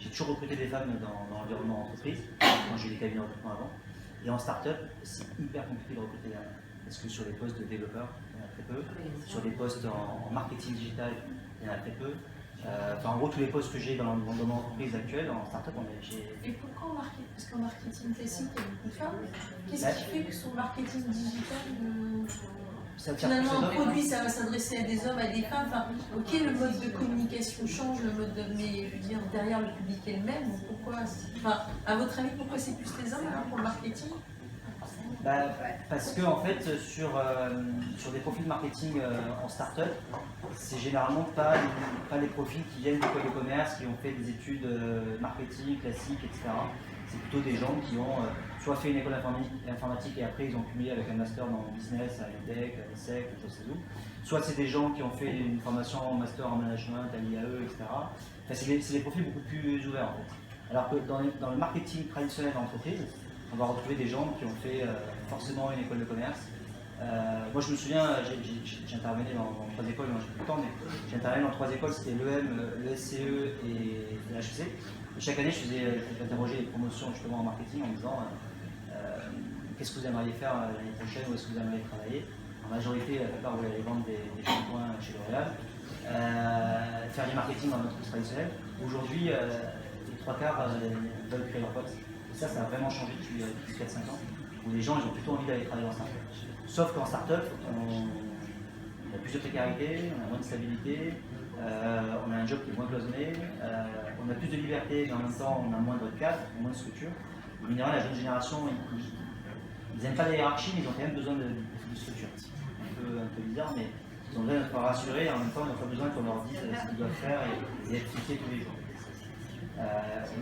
j'ai toujours recruté des femmes dans l'environnement entreprise, quand j'ai eu des cabinets de recrutement avant. Et en start-up, c'est hyper compliqué de recruter des femmes. Parce que sur les postes de développeurs, il y en a très peu. Sur les postes en marketing digital, il y en a très peu. Enfin, en gros, tous les postes que j'ai dans l'environnement entreprise actuel, en start-up, Et pourquoi en marketing? Parce qu'en marketing classique, il y a beaucoup de femmes. Qu'est-ce qui fait que son marketing digital, finalement, un produit, ça va s'adresser à des hommes, à des femmes. Enfin, ok, le mode de communication change, mais je veux dire, derrière le public est le même. Donc pourquoi, enfin, à votre avis, pourquoi c'est plus les hommes pour le marketing? Parce que en fait, sur des profils marketing en start-up, c'est généralement pas les profils qui viennent d'école de commerce, qui ont fait des études marketing classiques, etc. C'est plutôt des gens qui ont soit fait une école informatique et après ils ont cumulé avec un master dans le business, à l'EDEC, à l'ESSEC, je sais où. Soit c'est des gens qui ont fait une formation en master en management, à l'IAE, etc. Enfin, c'est des profils beaucoup plus ouverts en fait. Alors que dans le marketing traditionnel d'entreprise, on va retrouver des gens qui ont fait forcément une école de commerce. Moi je me souviens, j'intervenais dans 3 écoles, j'ai plus le temps, mais j'intervenais dans 3 écoles, c'était l'EM, le SCE et l'HEC. Et chaque année j'interrogeais les promotions justement en marketing en me disant qu'est-ce que vous aimeriez faire l'année prochaine, où est-ce que vous aimeriez travailler. En majorité, la plupart voulaient aller vendre des shampoings chez L'Oréal, faire du marketing dans notre entreprise traditionnelle. Aujourd'hui, les 3/4 veulent créer leur boîte. Ça a vraiment changé depuis 4-5 ans, où les gens ils ont plutôt envie d'aller travailler en start-up. Sauf qu'en start-up, on a plus de précarité, on a moins de stabilité, on a un job qui est moins cloisonné, on a plus de liberté, mais en même temps on a moins de cadre, moins de structure. En général, la jeune génération, ils n'aiment pas la hiérarchie, mais ils ont quand même besoin de structure. Un peu bizarre, mais ils ont besoin d'être rassurés et en même temps ils n'ont pas besoin qu'on leur dise ce qu'ils doivent faire et être fixés tous les jours.